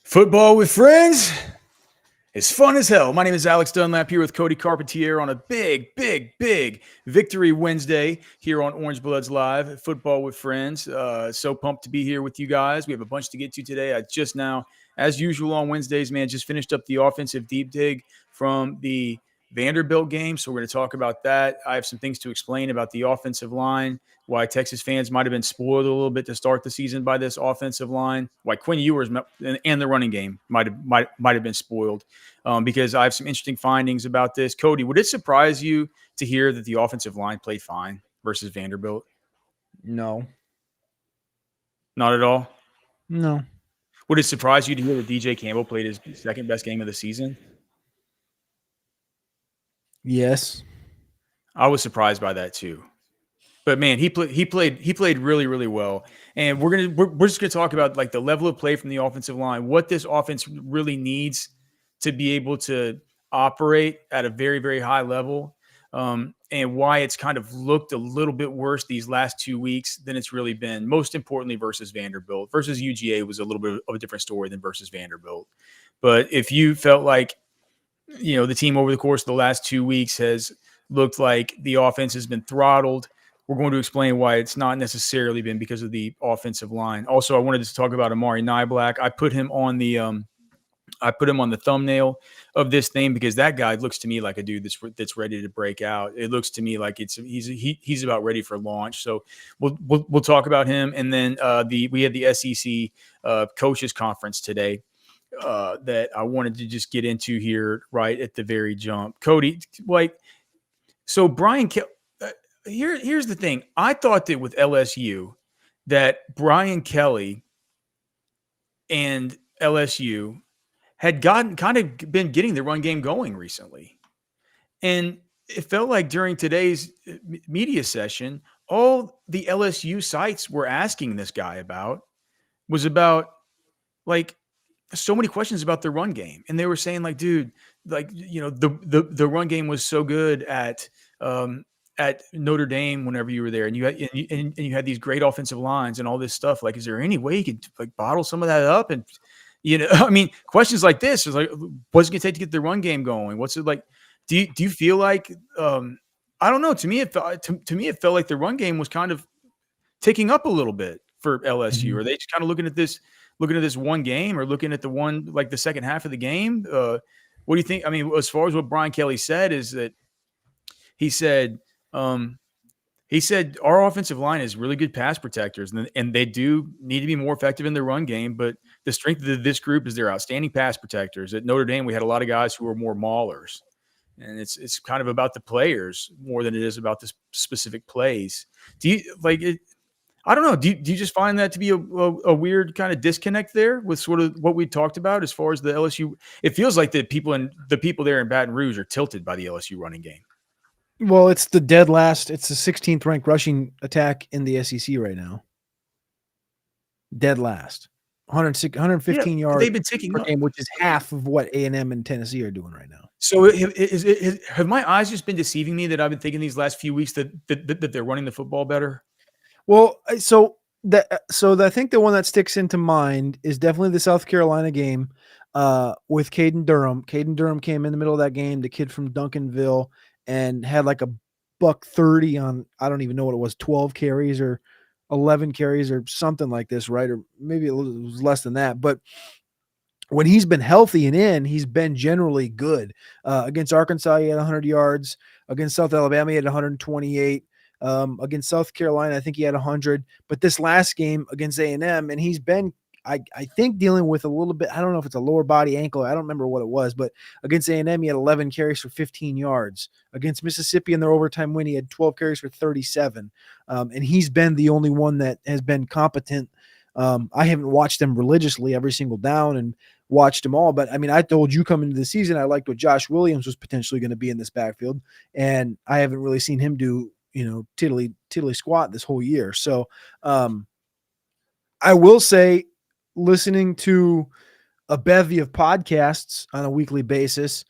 Football with friends is fun as hell. My name is Alex Dunlap here with Cody Carpentier on a big Victory Wednesday here on Orange Bloods Live, Football with Friends. So pumped to be here with you guys. We have a bunch to get to today. I just now, as usual on Wednesdays, man, just finished up the offensive deep dig from the Vanderbilt game. So we're going to talk about that. I have some things to explain about the offensive line, why Texas fans might have been spoiled a little bit to start the season by this offensive line, why Quinn Ewers and the running game might have been spoiled, because I have some interesting findings about this. Cody, would it surprise you to hear that the offensive line played fine versus Vanderbilt? No. Not at all? No. Would it surprise you to hear that DJ Campbell played his second best game of the season? Yes. I was surprised by that too. But man, he played really well, and we're just gonna talk about like the level of play from the offensive line, what this offense really needs to be able to operate at a very high level, and why it's kind of looked a little bit worse these last 2 weeks than it's really been. Most importantly, versus Vanderbilt. Versus UGA was a little bit of a different story than versus Vanderbilt. But if you felt like the team over the course of the last 2 weeks has looked like the offense has been throttled, we're going to explain why it's not necessarily been because of the offensive line. Also, I wanted to talk about Amari Niblack. I put him on the thumbnail of this thing because that guy looks to me like a dude that's ready to break out. It looks to me like he's about ready for launch. So we'll talk about him, and then we had the SEC coaches conference today that I wanted to just get into here right at the very jump. Cody, so Brian. Here's the thing. I thought that with LSU, that Brian Kelly and LSU had been getting the run game going recently. And it felt like during today's media session, all the LSU sites were asking this guy about was about like so many questions about the run game. And they were saying like, dude, like, the run game was so good at Notre Dame whenever you were there, and you had these great offensive lines and all this stuff. Like, is there any way you could like bottle some of that up? And I mean, questions like this is like, what's it gonna take to get the run game going? What's it like? Do you feel like I don't know. To me, it felt like the run game was kind of ticking up a little bit for LSU. Mm-hmm. Are they just kind of looking at this one game, or looking at the second half of the game? What do you think? I mean, as far as what Brian Kelly said is that he said our offensive line is really good pass protectors, and they do need to be more effective in the run game. But the strength of this group is they're outstanding pass protectors. At Notre Dame, we had a lot of guys who were more maulers, and it's kind of about the players more than it is about the specific plays. Do you like it? I don't know. Do you just find that to be a weird kind of disconnect there with sort of what we talked about as far as the LSU? It feels like the people there in Baton Rouge are tilted by the LSU running game. Well, it's the dead last. It's the 16th ranked rushing attack in the SEC right now. Dead last. 115 yards they've been ticking per up. game, which is half of what A&M and Tennessee are doing right now. So have my eyes just been deceiving me that I've been thinking these last few weeks that they're running the football better? Well, so I think the one that sticks into mind is definitely the South Carolina game with Caden Durham. Caden Durham came in the middle of that game, the kid from Duncanville, and had like a $130 on, I don't even know what it was, 12 carries or 11 carries or something like this, right? Or maybe it was less than that. But when he's been healthy and in, he's been generally good. Against Arkansas, he had 100 yards. Against South Alabama, he had 128. Against South Carolina, I think he had 100. But this last game against A&M, and he's been, I think, dealing with a little bit, I don't know if it's a lower body ankle. I don't remember what it was. But against A&M, he had 11 carries for 15 yards. Against Mississippi in their overtime win, he had 12 carries for 37. And he's been the only one that has been competent. I haven't watched them religiously every single down and watched them all. But, I mean, I told you coming into the season I liked what Josh Williams was potentially going to be in this backfield. And I haven't really seen him do, tiddly squat this whole year. So I will say, listening to a bevy of podcasts on a weekly basis,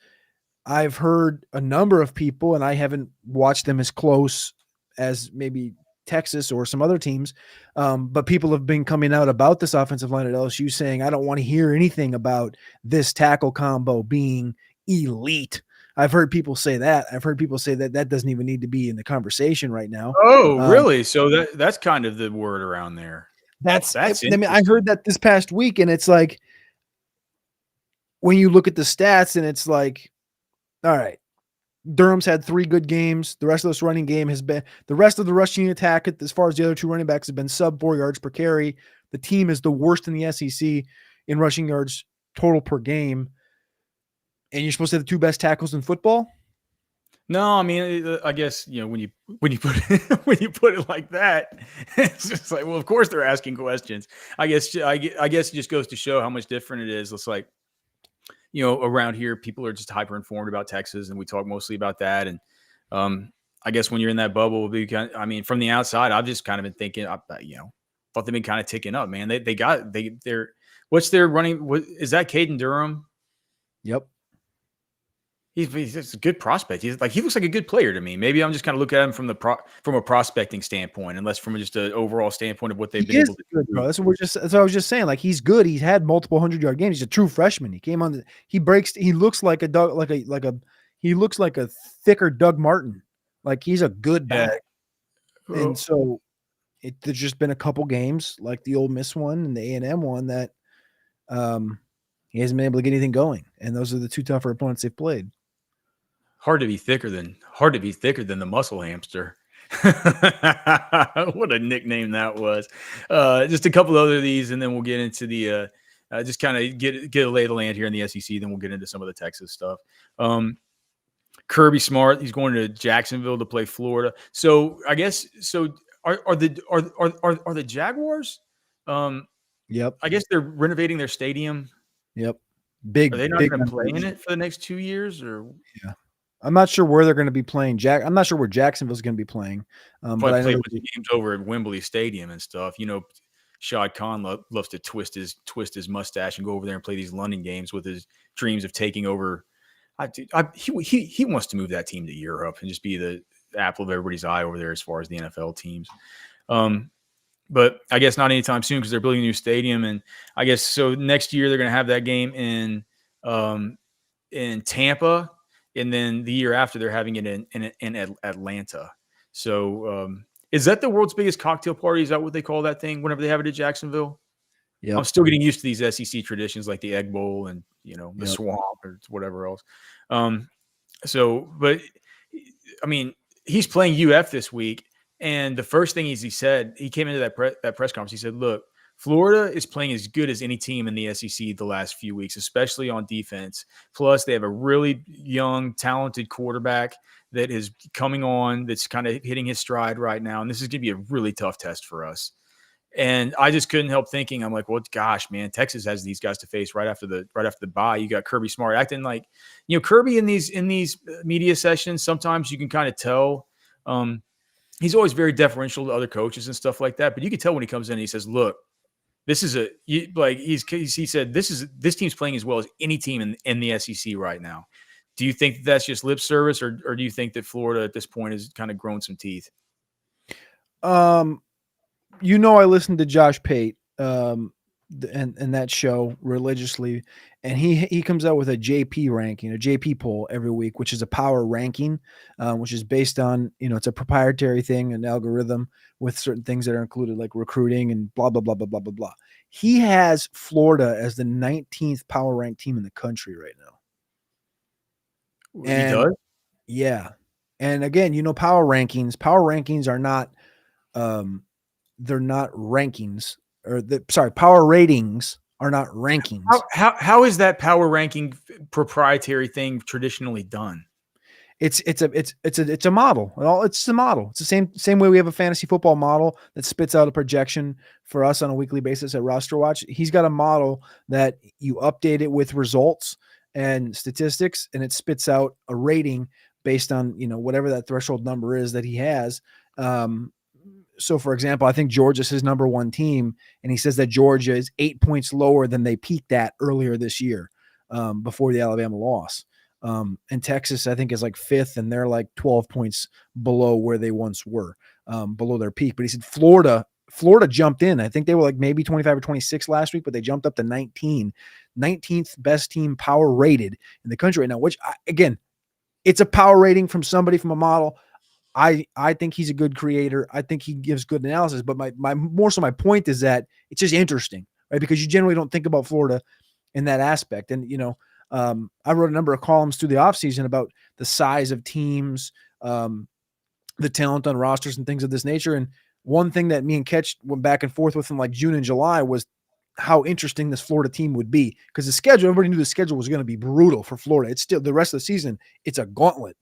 I've heard a number of people, and I haven't watched them as close as maybe Texas or some other teams. But people have been coming out about this offensive line at LSU saying, I don't want to hear anything about this tackle combo being elite. I've heard people say that. I've heard people say that that doesn't even need to be in the conversation right now. Oh, really? So that's kind of the word around there. That's I mean, I interesting. heard that this past week, and it's like when you look at the stats, and it's like, all right, Durham's had 3 good games. The rest of this running game has been the rest of the rushing attack, as far as the other 2 running backs, have been sub 4 yards per carry. The team is the worst in the SEC in rushing yards total per game. And you're supposed to have the 2 best tackles in football. No, I mean, I guess when you put when you put it like that, it's just like, well, of course they're asking questions. I guess it just goes to show how much different it is. It's like, around here, people are just hyper informed about Texas, and we talk mostly about that. And I guess when you're in that bubble, from the outside, I've just kind of been thinking, thought they've been kind of ticking up, man. They're what's their running? What is that? Caden Durham? Yep. He's a good prospect. He looks like a good player to me. Maybe I'm just kind of looking at him from a prospecting standpoint, unless from just an overall standpoint of what they've been able to do. Bro. That's what I was just saying. Like, he's good. He's had multiple 100-yard games. He's a true freshman. He came on. He looks like he looks like a thicker Doug Martin. Like, he's a good back. Yeah. And so there's just been a couple games like the Ole Miss one and the A&M one that he hasn't been able to get anything going. And those are the 2 tougher opponents they've played. Hard to be thicker than the muscle hamster. What a nickname that was. Just a couple other of these, and then we'll get into the just kind of get a lay of the land here in the SEC. Then we'll get into some of the Texas stuff. Kirby Smart, he's going to Jacksonville to play Florida. So I guess are the Jaguars? Yep. I guess they're renovating their stadium. Yep. Are they not going to play in it for the next 2 years? Or yeah. I'm not sure where they're going to be playing. I'm not sure where Jacksonville's going to be playing. But I know the games over at Wembley Stadium and stuff. Shad Khan loves to twist his mustache and go over there and play these London games with his dreams of taking over. He wants to move that team to Europe and just be the apple of everybody's eye over there as far as the NFL teams. But I guess not anytime soon because they're building a new stadium. And I guess so next year they're going to have that game in Tampa. And then the year after, they're having it in Atlanta. So is that the world's biggest cocktail party? Is that what they call that thing whenever they have it at Jacksonville? Yeah. I'm still getting used to these SEC traditions like the Egg Bowl and, the Swamp or whatever else. But, I mean, he's playing UF this week. And the first thing he said, he came into that press conference. He said, look, Florida is playing as good as any team in the SEC the last few weeks, especially on defense. Plus, they have a really young, talented quarterback that is coming on, that's kind of hitting his stride right now. And this is going to be a really tough test for us. And I just couldn't help thinking, I'm like, well, gosh, man, Texas has these guys to face right after the bye. You got Kirby Smart acting like, Kirby in these media sessions, sometimes you can kind of tell. He's always very deferential to other coaches and stuff like that. But you can tell when he comes in and he says, look, this is he said, this team's playing as well as any team in the SEC right now. Do you think that's just lip service, or do you think that Florida at this point has kind of grown some teeth? I listened to Josh Pate and that show religiously, and he comes out with a JP ranking, a JP poll every week, which is a power ranking, which is based on, it's a proprietary thing, an algorithm with certain things that are included, like recruiting and blah, blah, blah, blah, blah, blah, blah. He has Florida as the 19th power ranked team in the country right now. He does? Yeah. And again, power rankings are not, they're not rankings, power ratings are not rankings. How is that power ranking proprietary thing traditionally done? It's a model. It's a model. It's the same way we have a fantasy football model that spits out a projection for us on a weekly basis at Roster Watch. He's got a model that you update it with results and statistics, and it spits out a rating based on, whatever that threshold number is that he has. So for example, I think Georgia's his number 1 team, and he says that Georgia is 8 points lower than they peaked at earlier this year, before the Alabama loss. And Texas, I think, is like 5th, and they're like 12 points below where they once were. below their peak. But he said Florida jumped in. I think they were like maybe 25 or 26 last week, but they jumped up to 19th best team power rated in the country right now, which again, it's a power rating from somebody from a model. I think he's a good creator. I think he gives good analysis, but my point is that it's just interesting, right? Because you generally don't think about Florida in that aspect. And, I wrote a number of columns through the offseason about the size of teams, the talent on rosters and things of this nature. And one thing that me and Ketch went back and forth with in like June and July was how interesting this Florida team would be, because the schedule, everybody knew the schedule was going to be brutal for Florida. It's still the rest of the season. It's a gauntlet,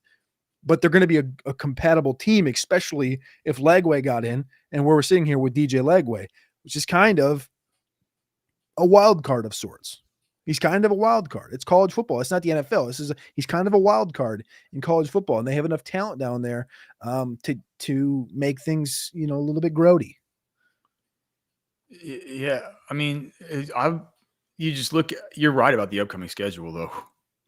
but they're going to be a compatible team, especially if Legway got in, and where we're sitting here with DJ Legway, which is kind of a wild card of sorts. He's kind of a wild card. It's college football. It's not the NFL. He's kind of a wild card in college football, and they have enough talent down there to make things, a little bit grody. Yeah, I mean, you just look. You're right about the upcoming schedule, though.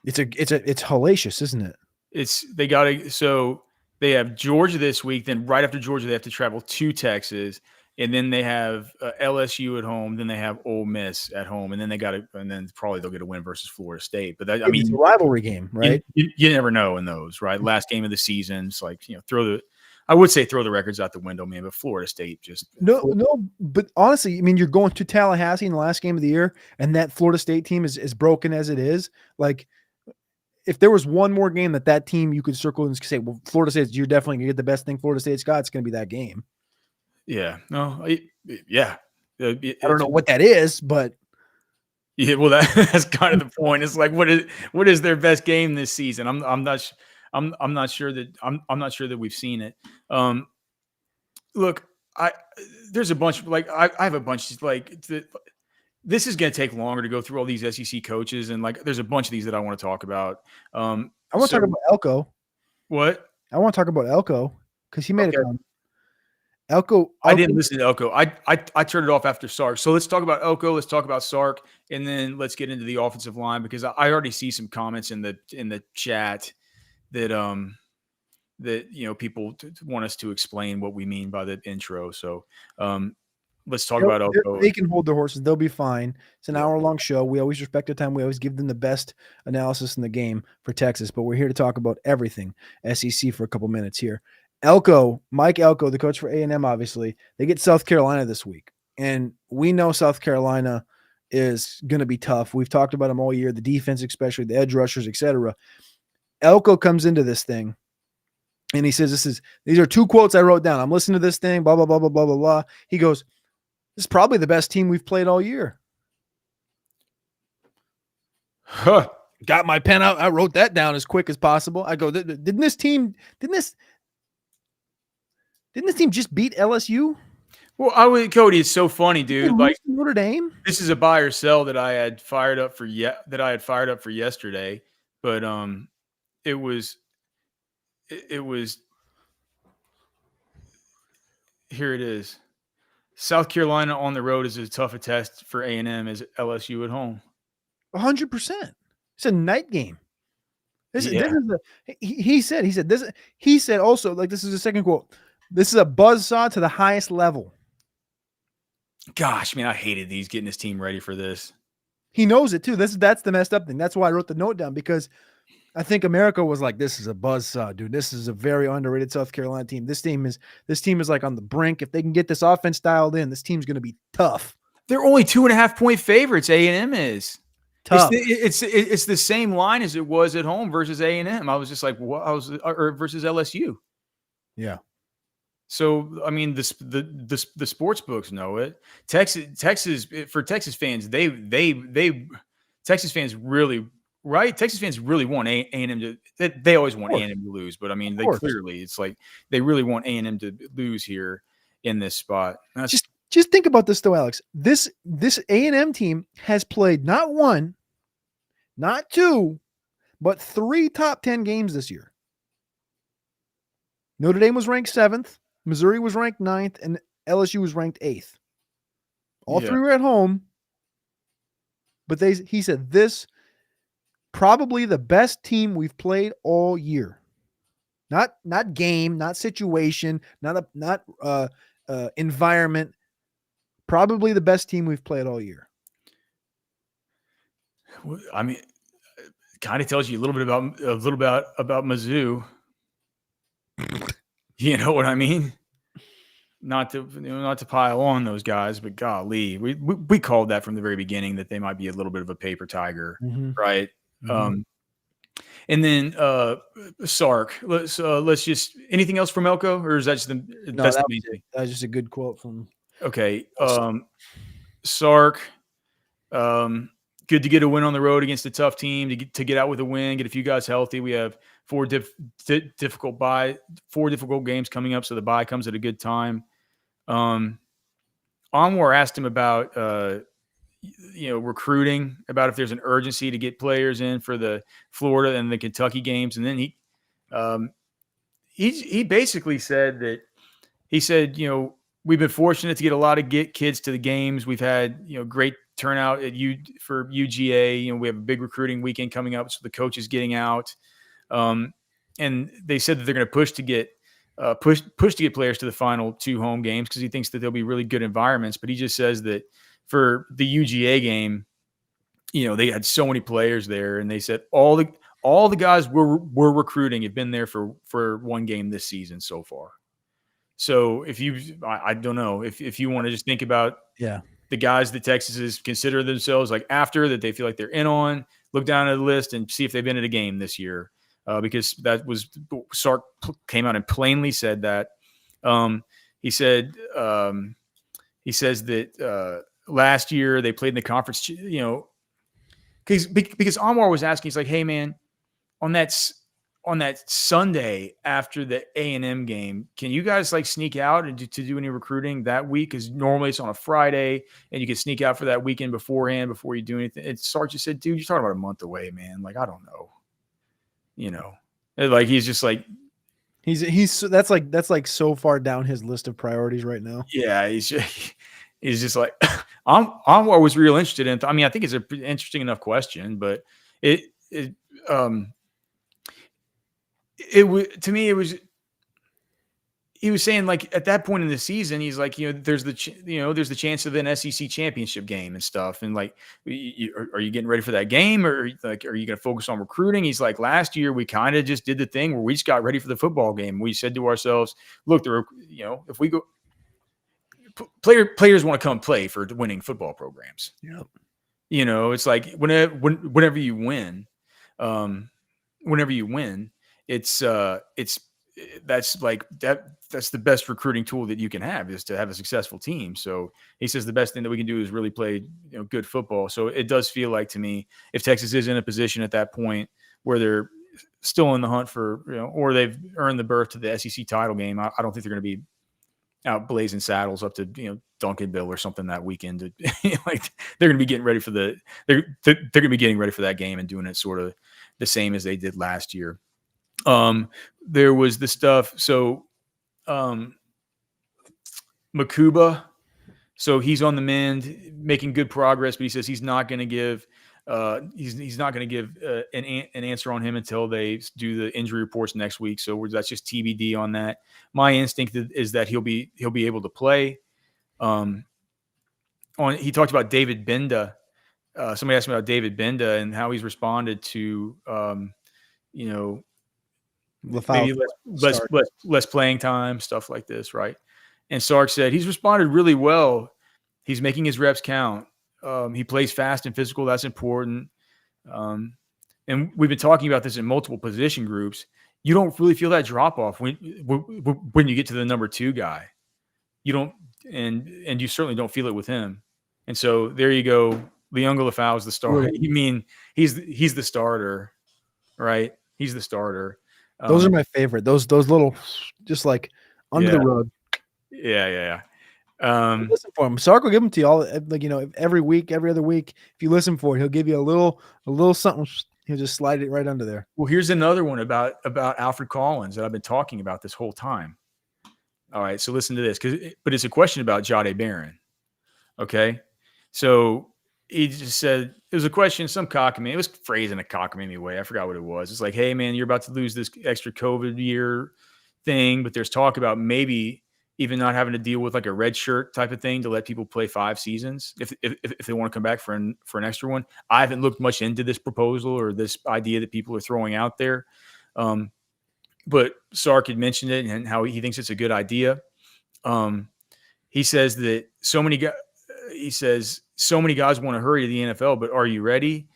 It's hellacious, isn't it? So they have Georgia this week. Then right after Georgia, they have to travel to Texas, and then they have LSU at home. Then they have Ole Miss at home, and then probably they'll get a win versus Florida State. But it's a rivalry game, right? You never know in those, right? Last game of the season, it's like I would say throw the records out the window, man. But Florida State just no. But honestly, I mean, you're going to Tallahassee in the last game of the year, and that Florida State team is as broken as it is. Like, if there was one more game that team you could circle and say, well, Florida State, you're definitely going to get the best thing Florida State's got, it's going to be that game. Yeah. No. Yeah. I don't know what that is, but yeah. Well, that's kind of the point. It's like, what is their best game this season? I'm not sure that we've seen it. Look, there's a bunch, like I have a bunch, like this is going to take longer to go through all these SEC coaches. And like, there's a bunch of these that I want to talk about. I want to talk about Elko. What? I want to talk about Elko because he made a comment. Elko. I didn't listen to Elko. I turned it off after Sark. So let's talk about Elko. Let's talk about Sark, and then let's get into the offensive line, because I already see some comments in the chat that people want us to explain what we mean by the intro. So let's talk about Elko. They can hold their horses. They'll be fine. It's an hour-long show. We always respect the time. We always give them the best analysis in the game for Texas, but we're here to talk about everything SEC for a couple minutes here. Mike Elko, the coach for A&M, obviously, they get South Carolina this week. And we know South Carolina is going to be tough. We've talked about them all year, the defense, especially the edge rushers, etc. Elko comes into this thing, and he says, these are two quotes I wrote down. I'm listening to this thing, blah, blah, blah, blah, blah, blah, blah. He goes, this is probably the best team we've played all year. Huh. Got my pen out. I wrote that down as quick as possible. I go, didn't this team just beat LSU? Well, Cody, it's so funny, dude. Like Notre Dame. This is a buy or sell that I had fired up for yesterday, but it was here it is. South Carolina on the road is as tough a test for A&M as LSU at home. 100%. It's a night game. He said also, like, this is the second quote. This is a buzzsaw to the highest level. Gosh, man, I hated these getting his team ready for this. He knows it too. That's the messed up thing. That's why I wrote the note down, because I think America was like, this is a buzzsaw, dude. This is a very underrated South Carolina team. This team is like on the brink. If they can get this offense dialed in, this team's going to be tough. They're only 2.5-point favorites. A&M is tough. It's the same line as it was at home versus A&M. I was just like, what? Or versus LSU. Yeah. So, I mean, the sports books know it. Texas for Texas fans, Texas fans really, right? Texas fans really want A&M to. They always want A&M to lose, but I mean, it's like they really want A&M to lose here in this spot. Just think about this though, Alex. This A&M team has played not one, not two, but 3 top 10 games this year. Notre Dame was ranked 7th. Missouri was ranked 9th, and LSU was ranked 8th. All 3 were at home, but he said this probably the best team we've played all year. Not game, not situation, not environment. Probably the best team we've played all year. I mean, kind of tells you a little bit about Mizzou. You know what I mean? Not to pile on those guys, but golly, we called that from the very beginning that they might be a little bit of a paper tiger, right? Mm-hmm. And then Sark. Let's just anything else from Elko, or is that just that's the main thing? That was just a good quote from. Okay, Sark. Good to get a win on the road against a tough team, to get out with a win, get a few guys healthy. We have four difficult games coming up, so the bye comes at a good time. Anwar asked him about recruiting, about if there's an urgency to get players in for the Florida and the Kentucky games, and then he basically said that we've been fortunate to get a lot of kids to the games. We've had great turnout for UGA. We have a big recruiting weekend coming up, so the coach is getting out. And they said that they're going to push to get players to the final 2 home games because he thinks that there'll be really good environments. But he just says that for the UGA game, they had so many players there, and they said all the guys we're recruiting have been there for one game this season so far. So I don't know if you want to just think about the guys that Texas is consider themselves like after that they feel like they're in on, look down at the list and see if they've been at a game this year. Because that was Sark came out and plainly said that. He says that last year they played in the conference, because Anwar was asking, he's like, hey man, on that Sunday after the A&M game, can you guys like sneak out and to do any recruiting that week? Because normally it's on a Friday and you can sneak out for that weekend beforehand before you do anything. And Sark just said, dude, you're talking about a month away, man. Like, I don't know. Like he's just like that's like so far down his list of priorities right now. Yeah, he's just like Anwar was real interested in. I mean, I think it's an interesting enough question, but to me, he was saying like at that point in the season, he's like, there's the chance of an SEC championship game and stuff. And like, are you getting ready for that game, or like, are you going to focus on recruiting? He's like, last year we kind of just did the thing where we just got ready for the football game. We said to ourselves, look, if we go, players want to come play for winning football programs. Yep. It's like whenever you win, that's the best recruiting tool that you can have, is to have a successful team. So he says the best thing that we can do is really play good football. So it does feel like to me, if Texas is in a position at that point where they're still in the hunt for, or they've earned the berth to the SEC title game, I don't think they're going to be out blazing saddles up to Duncanville or something that weekend. Like they're going to be getting ready for they're going to be getting ready for that game and doing it sort of the same as they did last year. There was the stuff. So, Makuba, so he's on the mend, making good progress, but he says he's not going to give, he's not going to give an answer on him until they do the injury reports next week. So that's just TBD on that. My instinct is that he'll be able to play. He talked about David Benda. Somebody asked me about David Benda and how he's responded to, maybe less playing time, stuff like this, right? And Sark said he's responded really well. He's making his reps count. He plays fast and physical. That's important. And we've been talking about this in multiple position groups. You don't really feel that drop off when you get to the number 2 guy. You don't, and you certainly don't feel it with him. And so there you go. Leonga Lafau is the starter. You mean he's the starter, right? He's the starter. Those are my favorite. Those little, just like under the rug. Yeah. Listen for him. Sark will give them to you all, like every week, every other week. If you listen for it, he'll give you a little something. He'll just slide it right under there. Well, here's another one about Alfred Collins that I've been talking about this whole time. All right, so listen to this, but it's a question about Jahdae Barron. Okay, so he just said it was a question, some cockamamie. It was phrased in a cockamamie way. I forgot what it was. It's like, hey man, you're about to lose this extra COVID year thing, but there's talk about maybe even not having to deal with like a red shirt type of thing to let people play 5 seasons if they want to come back for an extra one. I haven't looked much into this proposal or this idea that people are throwing out there, but Sark had mentioned it and how he thinks it's a good idea. He says that so many guys want to hurry to the NFL, but are you ready?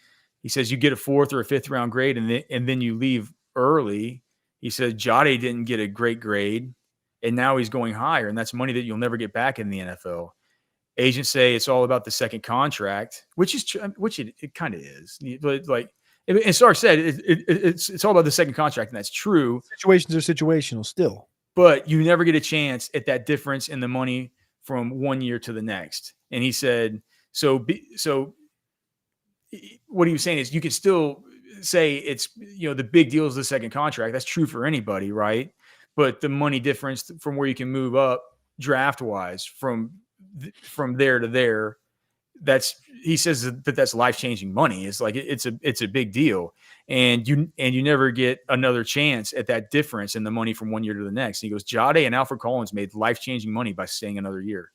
He says you get a 4th or a 5th round grade and then you leave early. He said Jade didn't get a great grade and now he's going higher, and that's money that you'll never get back in the NFL. Agents say it's all about the second contract, which it kind of is. But like, and Sark said it's all about the second contract, and that's true. Situations are situational still. But you never get a chance at that difference in the money from one year to the next. And he said, so what he was saying is you could still say it's, the big deal is the second contract. That's true for anybody, right? But the money difference from where you can move up draft wise from there to there, he says that's life-changing money. It's like, it's a big deal. And you never get another chance at that difference in the money from one year to the next. And he goes, Jade and Alfred Collins made life-changing money by staying another year.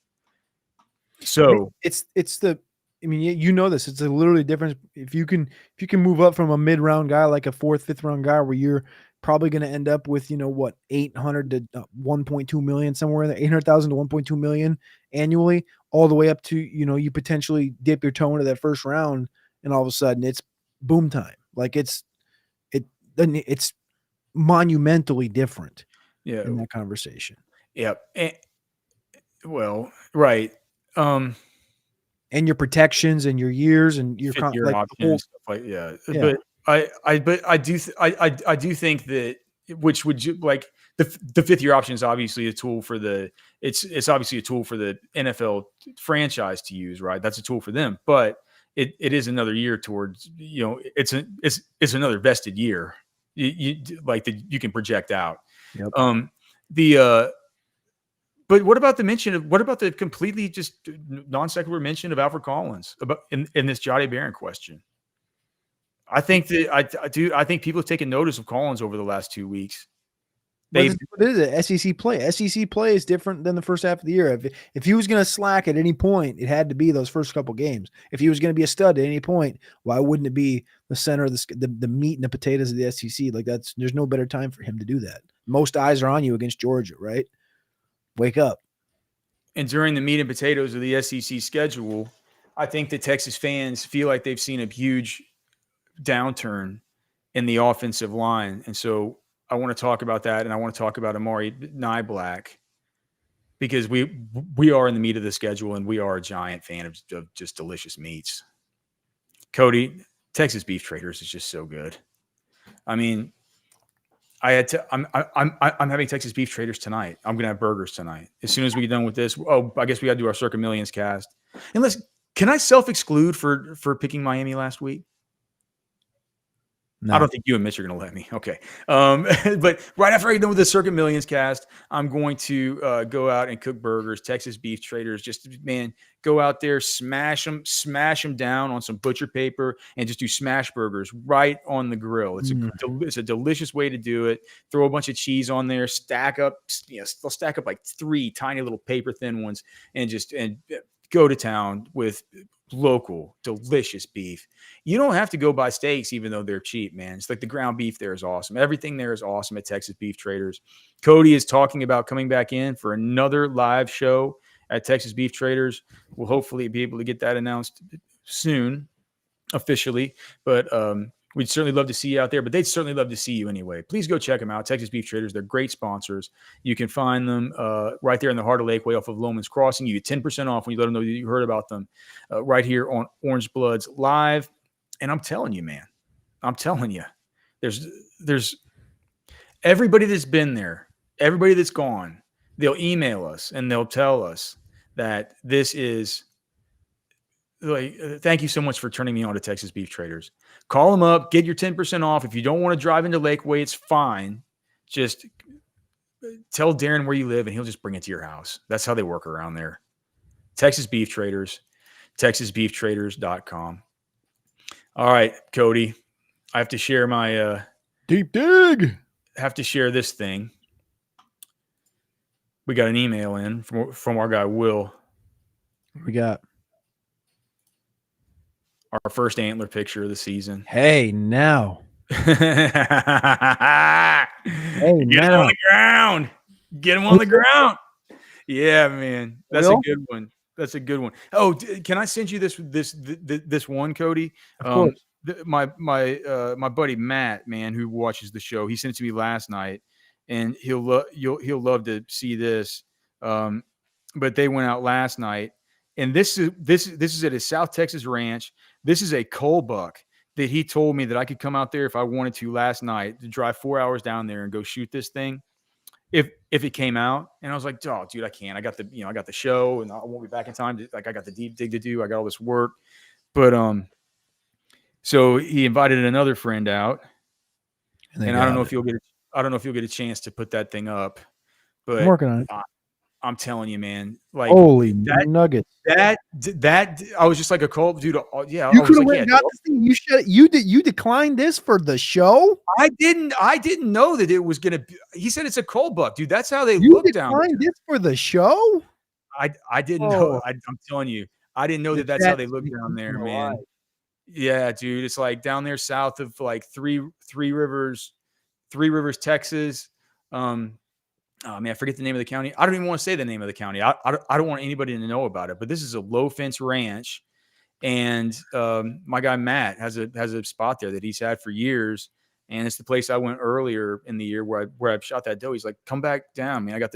So it's the, I mean, this, it's a literally difference. If you can move up from a mid-round guy, like a 4th, 5th round guy, where you're probably going to end up with, 800 to 1.2 million, somewhere in there, 800,000 to 1.2 million annually, all the way up to, you potentially dip your toe into that first round and all of a sudden it's boom time. Like it's monumentally different in that conversation. Yep. Right. And your protections and your years and your options, stuff like, yeah. But I do think that, which would like the 5th year option is obviously a tool for it's obviously a tool for the NFL franchise to use, right? That's a tool for them, but it is another year towards, it's another vested year. You can project out. Yep. But what about the completely just non secular mention of Alfred Collins about in this Jahdae Barron question? I think that I think people have taken notice of Collins over the last 2 weeks. What is it? SEC play. SEC play is different than the first half of the year. If he was going to slack at any point, it had to be those first couple games. If he was going to be a stud at any point, why wouldn't it be the center of the meat and the potatoes of the SEC? Like there's no better time for him to do that. Most eyes are on you against Georgia, right? Wake up. And during the meat and potatoes of the SEC schedule, I think that Texas fans feel like they've seen a huge downturn in the offensive line. And so I want to talk about that. And I want to talk about Amari Niblack because we are in the meat of the schedule and we are a giant fan of just delicious meats. Cody, Texas Beef Traders is just so good. I mean, I'm having Texas Beef Traders tonight. I'm going to have burgers tonight. As soon as we get done with this, I guess we got to do our Circa Millions cast. And can I self-exclude for picking Miami last week? No. I don't think you and Mitch are going to let me. Okay. But right after I get done with the Circuit Millions cast, I'm going to go out and cook burgers. Texas Beef Traders, just, man, go out there, smash them down on some butcher paper and just do smash burgers right on the grill. It's a delicious way to do it. Throw a bunch of cheese on there, stack up, they'll stack up like 3 tiny little paper thin ones and go to town with local, delicious beef. You don't have to go buy steaks, even though they're cheap, man. It's like the ground beef there is awesome. Everything there is awesome at Texas Beef Traders. Cody is talking about coming back in for another live show at Texas Beef Traders. We'll hopefully be able to get that announced soon, officially. But we'd certainly love to see you out there, but they'd certainly love to see you anyway. Please go check them out. Texas Beef Traders, they're great sponsors. You can find them right there in the heart of Lakeway off of Loman's Crossing. You get 10% off when you let them know that you heard about them right here on Orange Bloods Live. And I'm telling you, man, there's everybody that's been there, everybody that's gone, they'll email us and they'll tell us that this is like, thank you so much for turning me on to Texas Beef Traders. Call them up, get your 10% off. If you don't want to drive into Lakeway, it's fine. Just tell Darren where you live and he'll just bring it to your house. That's how they work around there. Texas Beef Traders. TexasBeefTraders.com. All right, Cody, I have to share my deep dig. Have to share this thing. We got an email in from our guy Will. We got our first antler picture of the season. Hey, now. Get him on the ground. Get him on the ground. Yeah, man. That's a good one. That's a good one. Oh, can I send you this one, Cody? Of course. My buddy Matt, man, who watches the show, he sent it to me last night, and he'll love to see this. But they went out last night, and this is at his South Texas ranch. This is a coal buck that he told me that I could come out there if I wanted to last night, to drive 4 hours down there and go shoot this thing if it came out. And I was like, oh, dude, I can't. I got the show, and I won't be back in time. I got the deep dig to do. I got all this work. But so he invited another friend out, and I don't know if you'll get a chance to put that thing up. But I'm working on it. I'm telling you, man. Like, holy nuggets! That I was just like a cold dude. Yeah, you could have got this thing. You declined this for the show. I didn't know that it was gonna be. He said it's a cold buck, dude. That's how they look down there. You declined this for the show. I didn't know. I'm telling you, I didn't know that's how they look down there, man. Yeah, dude. It's like down there south of like Three Rivers, Texas. Oh man, I forget the name of the county. I don't even want to say the name of the county. I don't want anybody to know about it. But this is a low fence ranch, and my guy Matt has a spot there that he's had for years, and it's the place I went earlier in the year where I shot that doe. He's like, "Come back down, man. I got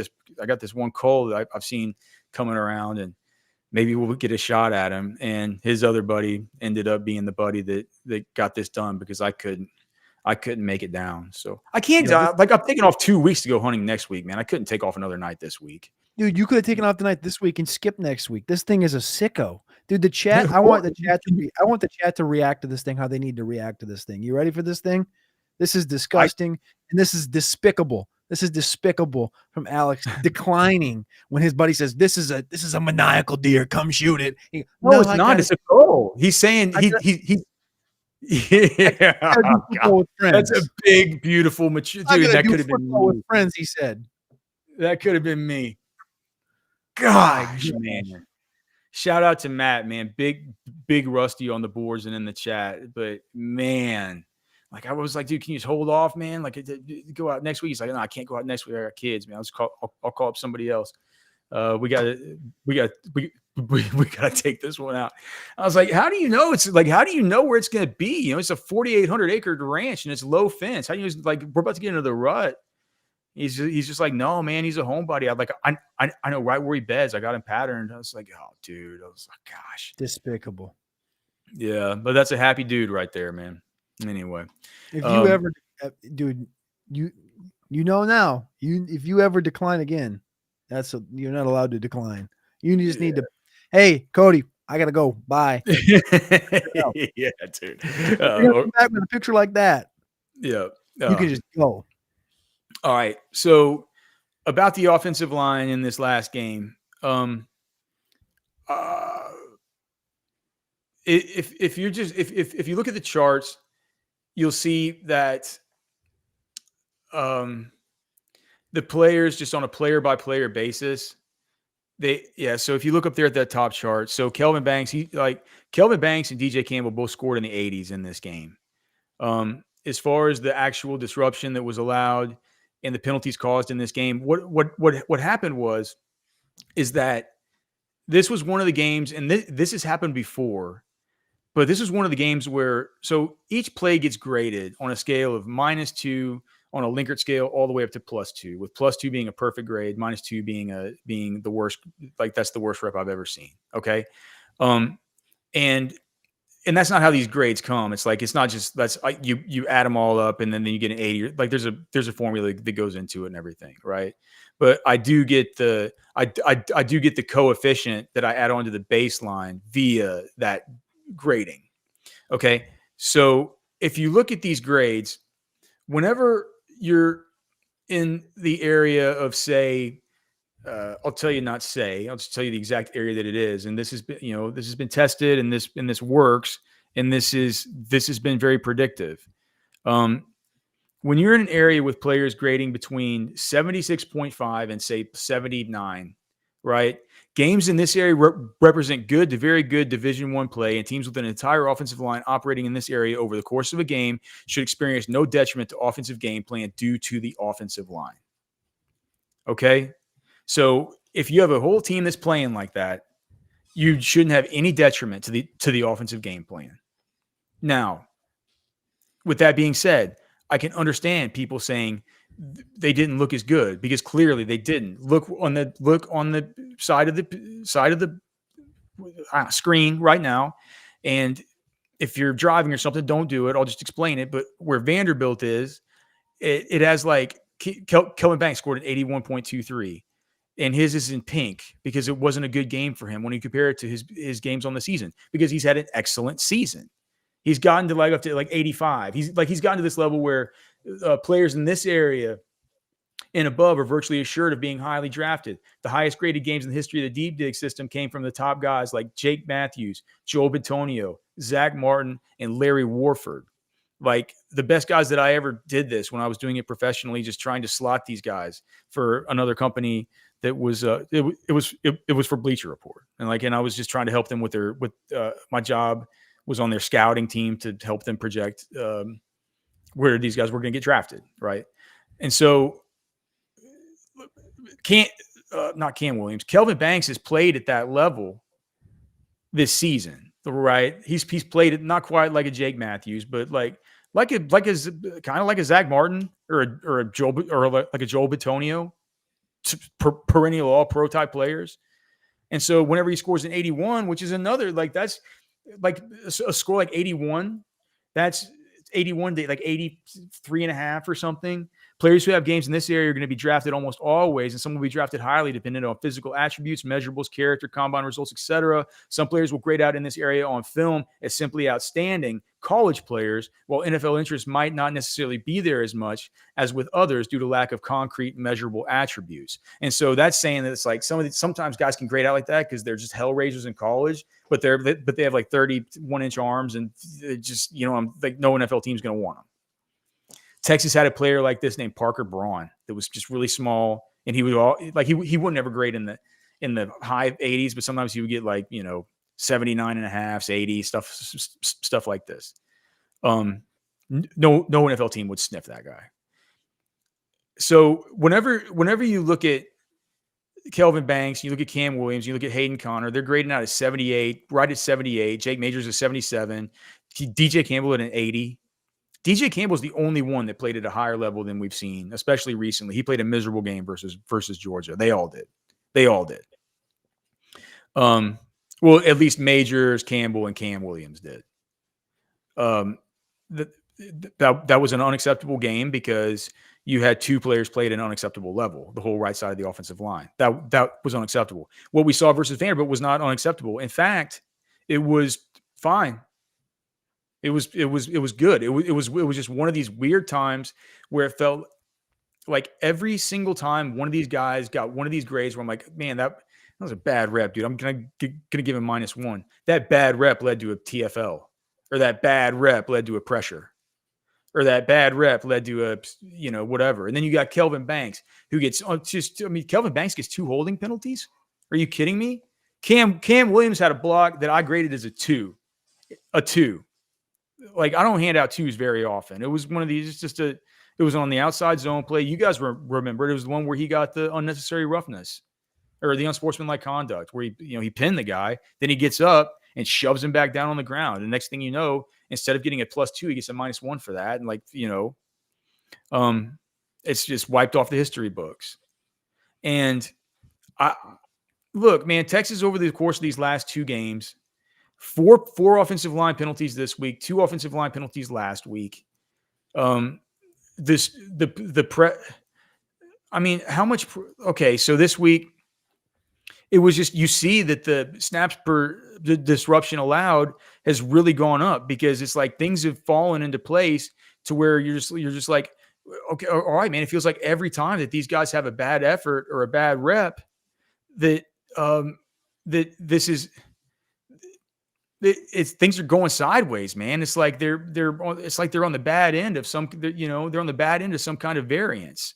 this one coal that I've seen coming around, and maybe we'll get a shot at him." And his other buddy ended up being the buddy that got this done because I couldn't make it down. So I can't, like, I'm taking off 2 weeks to go hunting next week, man. I couldn't take off another night this week. Dude, you could have taken off the night this week and skipped next week. This thing is a sicko. Dude, the chat, I want the chat to react to this thing how they need to react to this thing. You ready for this thing? This is disgusting, and this is despicable. This is despicable from Alex declining when his buddy says, this is a maniacal deer. Come shoot it. No, it's not. It's a coal. He's saying he yeah, oh, that's a big, beautiful, mature dude. That could have been me. With friends, he said. That could have been me. Gosh, man. Shout out to Matt, man. Big Rusty on the boards and in the chat. But man, like I was like, dude, can you just hold off, man? Like go out next week. He's like, no, I can't go out next week. I got kids, man. I'll call up somebody else. We gotta take this one out. I was like, how do you know where it's gonna be? You know, it's a 4,800 acre ranch and it's low fence. How do you know, like, we're about to get into the rut? He's just like, no, man, he's a homebody. I'm like, I know right where he beds. I got him patterned. I was like, oh, dude. I was like, gosh, despicable. Yeah, but that's a happy dude right there, man. Anyway, if you ever, dude, you know now, if you ever decline again. You're not allowed to decline. You just need to, hey, Cody, I got to go. Bye. Yeah, dude. Come back with a picture like that. Yeah. You can just go. All right. So about the offensive line in this last game, if you look at the charts, you'll see that the players just on a player by player basis, so if you look up there at that top chart, so Kelvin Banks and DJ Campbell both scored in the 80s in this game. As far as the actual disruption that was allowed and the penalties caused in this game, what happened is that this was one of the games, and this has happened before, but this is one of the games where, so each play gets graded on a scale of -2 on a Likert scale all the way up to +2, with +2 being a perfect grade, -2 being the worst, like that's the worst rep I've ever seen. Okay. And that's not how these grades come. It's like, it's not just, you add them all up and then you get an 80. Like there's a formula that goes into it and everything. Right. But I do get the coefficient that I add on to the baseline via that grading. Okay. So if you look at these grades, whenever you're in the area of, say, I'll tell you, not say. I'll just tell you the exact area that it is, and this has been, this has been tested, and this works, and this has been very predictive. Um, when you're in an area with players grading between 76.5 and say 79, right? Games in this area represent good to very good Division I play, and teams with an entire offensive line operating in this area over the course of a game should experience no detriment to offensive game plan due to the offensive line. Okay? So if you have a whole team that's playing like that, you shouldn't have any detriment to the offensive game plan. Now, with that being said, I can understand people saying they didn't look as good because clearly they didn't. Look on the side of the screen right now, and if you're driving or something, don't do it. I'll just explain it. But where Vanderbilt is, it has like Kelvin Banks scored an 81.23. And his is in pink because it wasn't a good game for him when you compare it to his games on the season, because he's had an excellent season. He's gotten to like up to like 85. He's gotten to this level where players in this area and above are virtually assured of being highly drafted. The highest graded games in the history of the deep dig system came from the top guys like Jake Matthews, Joe Bitonio, Zach Martin, and Larry Warford. Like the best guys that I ever did this when I was doing it professionally, just trying to slot these guys for another company that was it was for Bleacher Report, and I was just trying to help them with my job was on their scouting team to help them project where these guys were going to get drafted, right? And so not Cam Williams, Kelvin Banks has played at that level this season, right? He's played it not quite like a Jake Matthews, but like a kind of like a Zach Martin or a Joel or like a Joel Bitonio, perennial All-Pro type players. And so whenever he scores an 81, which is another, like that's like a score like 81, that's 81 to like 83 and a half or something. Players who have games in this area are going to be drafted almost always, and some will be drafted highly depending on physical attributes, measurables, character, combine results, etc. Some players will grade out in this area on film as simply outstanding college players, while NFL interest might not necessarily be there as much as with others due to lack of concrete measurable attributes. And so that's saying that it's like sometimes guys can grade out like that because they're just hell raisers in college, but they have like 31-inch arms, and just I'm like no NFL team's going to want them. Texas had a player like this named Parker Braun that was just really small, and he wouldn't ever grade in the high 80s, but sometimes he would get like 79 and a half, 80 stuff like this. No NFL team would sniff that guy. So whenever you look at Kelvin Banks, you look at Cam Williams, you look at Hayden Connor, they're grading out at 78, right at 78. Jake Majors is 77. DJ Campbell at an 80. DJ Campbell's the only one that played at a higher level than we've seen, especially recently. He played a miserable game versus Georgia. They all did. Well, at least Majors, Campbell, and Cam Williams did. That was an unacceptable game because you had two players play at an unacceptable level, the whole right side of the offensive line. That was unacceptable. What we saw versus Vanderbilt was not unacceptable. In fact, it was fine. It was good. It was just one of these weird times where it felt like every single time one of these guys got one of these grades where I'm like, man, that was a bad rep, dude. I'm gonna give him -1. That bad rep led to a TFL, or that bad rep led to a pressure, or that bad rep led to a whatever. And then you got Kelvin Banks, who gets Kelvin Banks gets 2 holding penalties. Are you kidding me? Cam Williams had a block that I graded as a 2. Like, I don't hand out 2s very often. It was one of these, it was on the outside zone play. You guys remember it was the one where he got the unnecessary roughness or the unsportsmanlike conduct where he pinned the guy. Then he gets up and shoves him back down on the ground. And the next thing you know, instead of getting a +2, he gets a -1 for that. And it's just wiped off the history books. And look, man, Texas over the course of these last 2 games, four offensive line penalties this week, 2 offensive line penalties last week. How much? Okay, so this week it was just, you see that the snaps per the disruption allowed has really gone up because it's like things have fallen into place to where you're just like, okay, all right, man. It feels like every time that these guys have a bad effort or a bad rep, that that this is it's things are going sideways, man. It's like they're on the bad end of some, they're on the bad end of some kind of variance.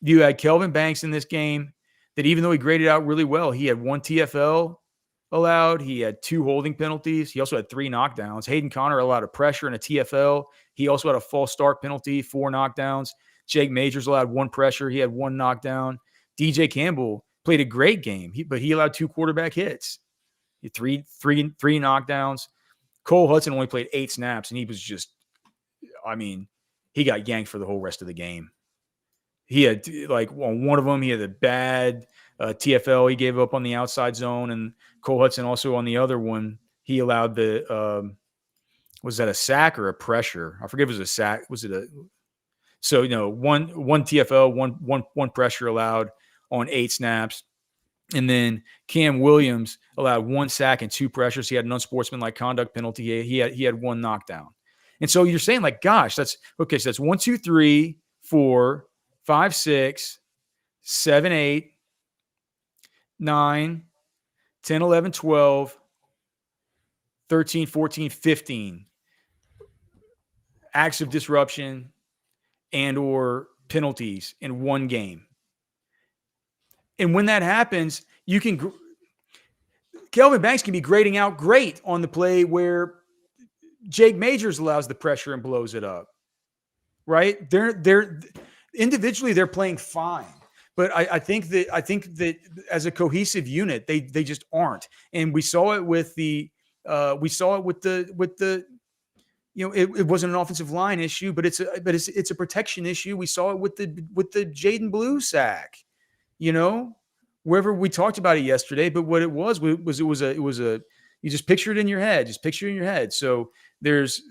You had Kelvin Banks in this game that even though he graded out really well, he had 1 TFL allowed. He had 2 holding penalties. He also had 3 knockdowns. Hayden Connor allowed a pressure and a TFL. He also had a false start penalty, 4 knockdowns. Jake Majors allowed 1 pressure. He had 1 knockdown. DJ Campbell played a great game, but he allowed 2 quarterback hits. Three knockdowns. Cole Hudson only played 8 snaps, and he was just, he got yanked for the whole rest of the game. He had, like, on one of them, he had a bad TFL he gave up on the outside zone, and Cole Hudson also on the other one, he allowed was that a sack or a pressure? I forget if it was a sack. Was it so, one TFL, one pressure allowed on 8 snaps. And then Cam Williams allowed 1 sack and 2 pressures. He had an unsportsmanlike conduct penalty. He had 1 knockdown. And so you're saying, like, gosh, that's okay. So that's 1, 2, 3, 4, 5, 6, 7, 8, 9, 10, 11, 12, 13, 14, 15 acts of disruption and or penalties in one game. And when that happens, Kelvin Banks can be grading out great on the play where Jake Majors allows the pressure and blows it up, right? They're individually they're playing fine, but I think that as a cohesive unit, they just aren't. And we saw it with the it wasn't an offensive line issue, but it's a protection issue. We saw it with the Jaden Blue sack. Wherever we talked about it yesterday, but what it was you just picture it in your head. So there's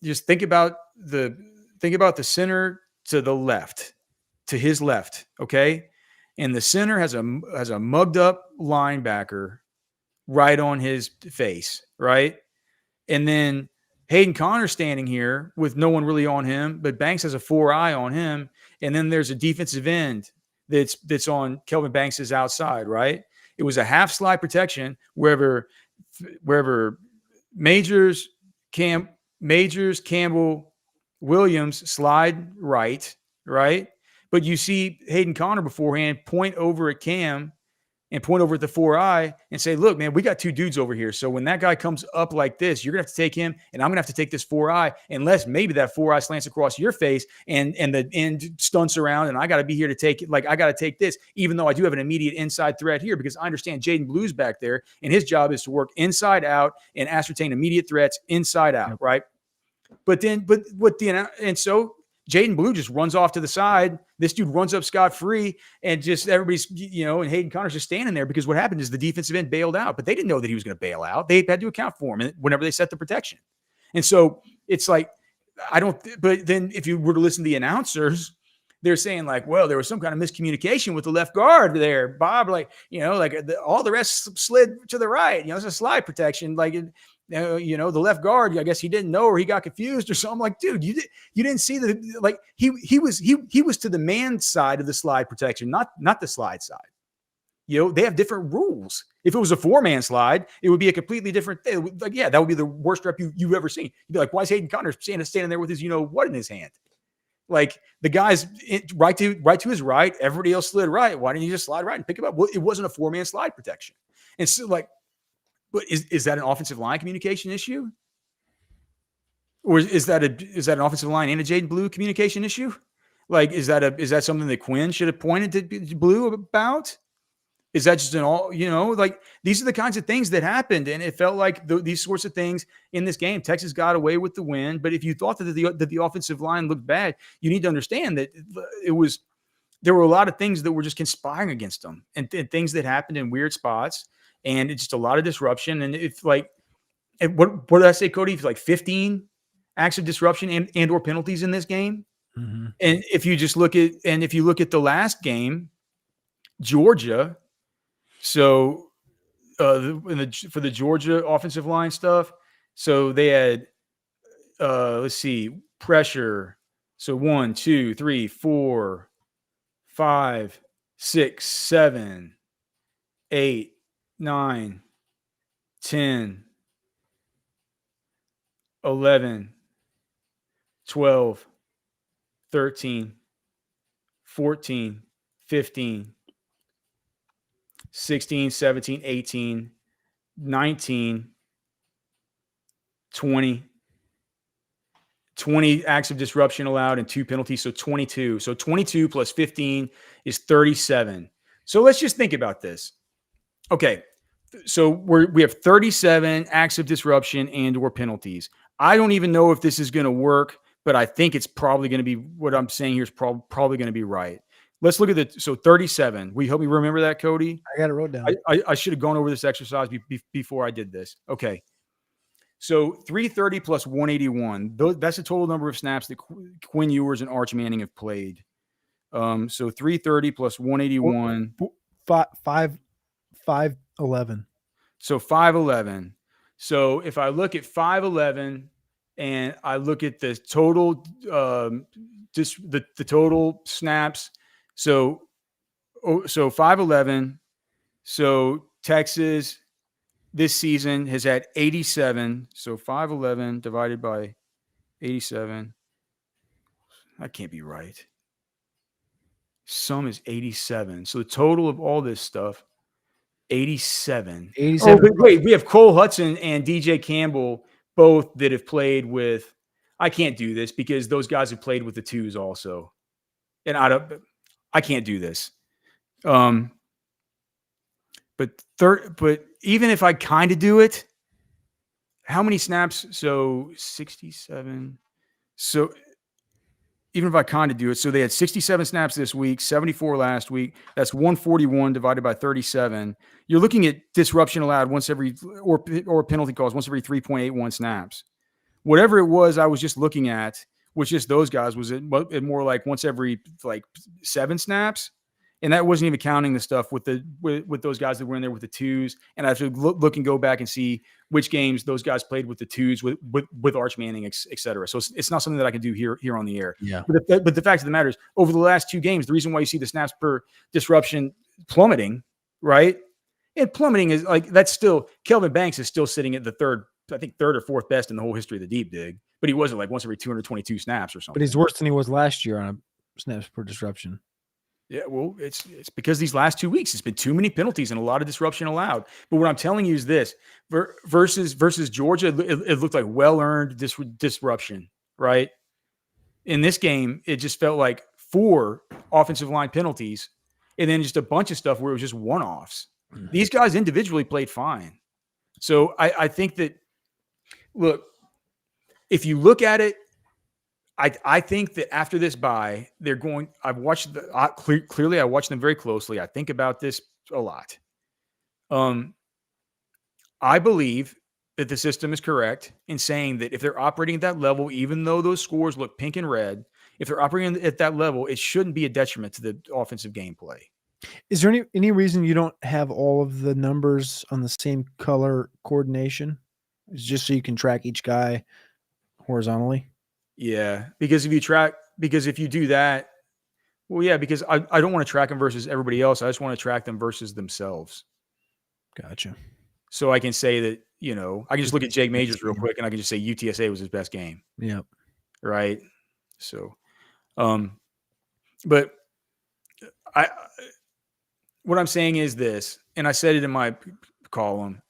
just think about the center to the left, to his left. Okay. And the center has a mugged up linebacker right on his face. Right. And then Hayden Connor standing here with no one really on him, but Banks has a 4-eye on him. And then there's a defensive end that's on Kelvin Banks' outside, right? It was a half slide protection wherever Majors, Campbell, Williams slide right? But you see Hayden Connor beforehand point over at Cam and point over at the 4-eye and say, look, man, we got 2 dudes over here. So when that guy comes up like this, you're going to have to take him, and I'm going to have to take this 4-eye, unless maybe that 4-eye slants across your face and the end stunts around, and I got to be here to take it. Like, I got to take this, even though I do have an immediate inside threat here, because I understand Jaden Blue's back there, and his job is to work inside out and ascertain immediate threats inside out, right? And so Jaden Blue just runs off to the side. This dude runs up scot-free, and just everybody's, and Hayden Connor's just standing there, because what happened is the defensive end bailed out, but they didn't know that he was going to bail out. They had to account for him whenever they set the protection. And so it's like, but then if you were to listen to the announcers, they're saying, like, well, there was some kind of miscommunication with the left guard there, Bob, all the rest slid to the right, it's a slide protection. Like, the left guard, I guess he didn't know, or he got confused or something. Like, dude, you didn't see he was to the man side of the slide protection, not the slide side. They have different rules. If it was a 4-man slide, it would be a completely different thing. Like, yeah, that would be the worst rep you've ever seen. You'd be like, why is Hayden Connor standing there with his, what in his hand? Like, the guy's right to his right. Everybody else slid right. Why didn't you just slide right and pick him up? Well, it wasn't a 4-man slide protection. And so, like, but is that an offensive line communication issue? Or is that an offensive line and a Jaden Blue communication issue? Like, is that something that Quinn should have pointed to Blue about? Is that just like, these are the kinds of things that happened, and it felt like these sorts of things in this game. Texas got away with the win, but if you thought that the offensive line looked bad, you need to understand that there were a lot of things that were just conspiring against them, and things that happened in weird spots, and it's just a lot of disruption. And it's like, what did I say, Cody? It's like 15 acts of disruption and or penalties in this game. Mm-hmm. And if you look at the last game, Georgia. So for the Georgia offensive line stuff, so they had, pressure. So 1, 2, 3, 4, 5, 6, 7, 8, 9, 10, 11, 12, 13, 14, 15, 16, 17, 18, 19, 20 acts of disruption allowed and 2 penalties. So 22. So 22 plus 15 is 37. So let's just think about this. Okay. So we have 37 acts of disruption and or penalties. I don't even know if this is going to work, but I think it's probably going to be what I'm saying here is probably going to be right. Let's look at so 37. We help me remember that, Cody? I got it wrote down. I should have gone over this exercise before I did this. Okay. So 330 plus 181. That's the total number of snaps that Quinn Ewers and Arch Manning have played. So 330 plus 181. 511. So 511. So if I look at 511 and I look at the total, just the total snaps. So 511. So Texas this season has had 87. So 511 divided by 87. That can't be right. Sum is 87. So the total of all this stuff, 87. 87. Oh, but wait, we have Cole Hudson and DJ Campbell, both that have played with. I can't do this because those guys have played with the twos also. And I can't do this. But even if I kind of do it, how many snaps? So 67. So even if I kind of do it, so they had 67 snaps this week, 74 last week. That's 141 divided by 37. You're looking at disruption allowed once every, or penalty calls once every 3.81 snaps. Whatever it was, I was just looking at, was just those guys. Was it more like once every 7 snaps? And that wasn't even counting the stuff with those guys that were in there with the twos. And I have to look and go back and see which games those guys played with the twos with Arch Manning, et cetera. So it's not something that I can do here on the air. Yeah. But the fact of the matter is, over the last 2 games, the reason why you see the snaps per disruption plummeting, right? And plummeting is that's still Kelvin Banks is still sitting at the third or fourth best in the whole history of the deep dig. But he wasn't once every 222 snaps or something. But he's worse than he was last year on a snaps per disruption. Yeah, well, it's because these last 2 weeks, it's been too many penalties and a lot of disruption allowed. But what I'm telling you is this: versus Georgia, it looked like well-earned disruption, right? In this game, it just felt like 4 offensive line penalties, and then just a bunch of stuff where it was just one-offs. Mm-hmm. These guys individually played fine. So I think that, look, if you look at it, I think that after this bye, they're going. I've watched clearly. I watch them very closely. I think about this a lot. I believe that the system is correct in saying that if they're operating at that level, even though those scores look pink and red, if they're operating at that level, it shouldn't be a detriment to the offensive gameplay. Is there any reason you don't have all of the numbers on the same color coordination? It's just so you can track each guy horizontally? Yeah, because if you do that, well, yeah, because I don't want to track them versus everybody else. I just want to track them versus themselves. Gotcha. So I can say that, I can just look at Jake Majors real quick and I can just say UTSA was his best game. Yep. Right. So, but what I'm saying is this, and I said it in my column,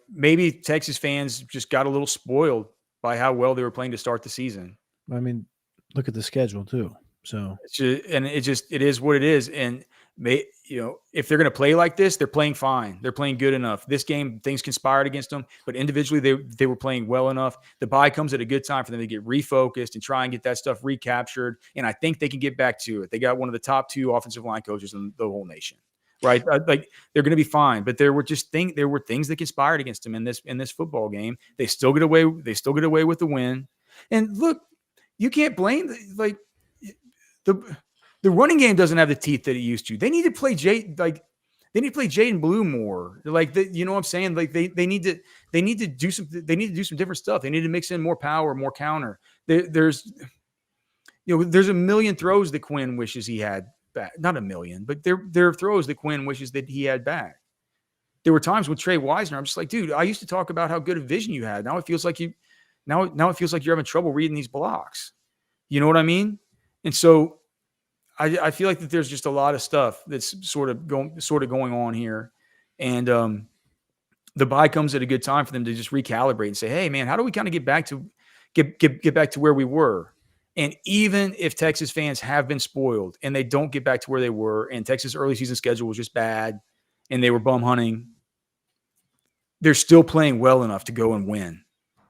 maybe Texas fans just got a little spoiled by how well they were playing to start the season. I mean, look at the schedule too. So it is what it is. And if they're going to play like this, they're playing fine. They're playing good enough. This game, things conspired against them, but individually they were playing well enough. The bye comes at a good time for them to get refocused and try and get that stuff recaptured. And I think they can get back to it. They got one of the top 2 offensive line coaches in the whole nation. Right. They're going to be fine, but there were things that conspired against them in this football game. They still get away with the win. And look, you can't blame the running game doesn't have the teeth that it used to. They need to play Jaden Blue more. You know what I'm saying? They need to do some different stuff. They need to mix in more power, more counter. There's a million throws that Quinn wishes he had back. Not a million, but there are throws that Quinn wishes that he had back. There were times with Trey Wisner, I'm just like, dude, I used to talk about how good a vision you had. Now it feels like now it feels like you're having trouble reading these blocks. You know what I mean? And so I feel like that there's just a lot of stuff that's sort of going on here. And the bye comes at a good time for them to just recalibrate and say, hey, man, how do we kind of get back to where we were? And even if Texas fans have been spoiled and they don't get back to where they were, and Texas early season schedule was just bad and they were bum hunting, they're still playing well enough to go and win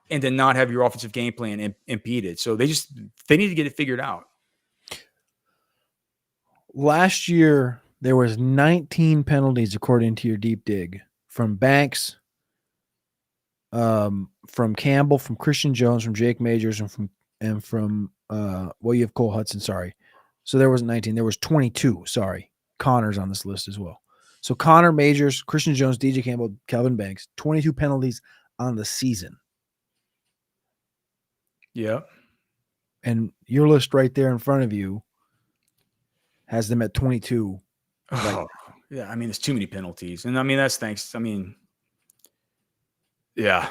and to not have your offensive game plan impeded. So they need to get it figured out. Last year, there was 19 penalties according to your deep dig from Banks, from Campbell, from Christian Jones, from Jake Majors, and from you have Cole Hudson. Sorry, so there wasn't 19. There was 22. Sorry, Connor's on this list as well. So Connor, Majors, Christian Jones, DJ Campbell, Calvin Banks, 22 penalties on the season. Yeah, and your list right there in front of you has them at 22. Oh, yeah. I mean, there's too many penalties. And I mean, that's thanks. I mean, yeah.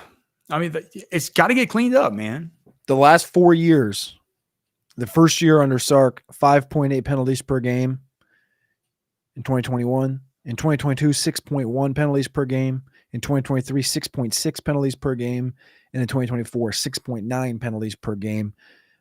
I mean, it's got to get cleaned up, man. The last 4 years, the first year under Sark, 5.8 penalties per game in 2021. In 2022, 6.1 penalties per game. In 2023, 6.6 penalties per game. And in 2024, 6.9 penalties per game.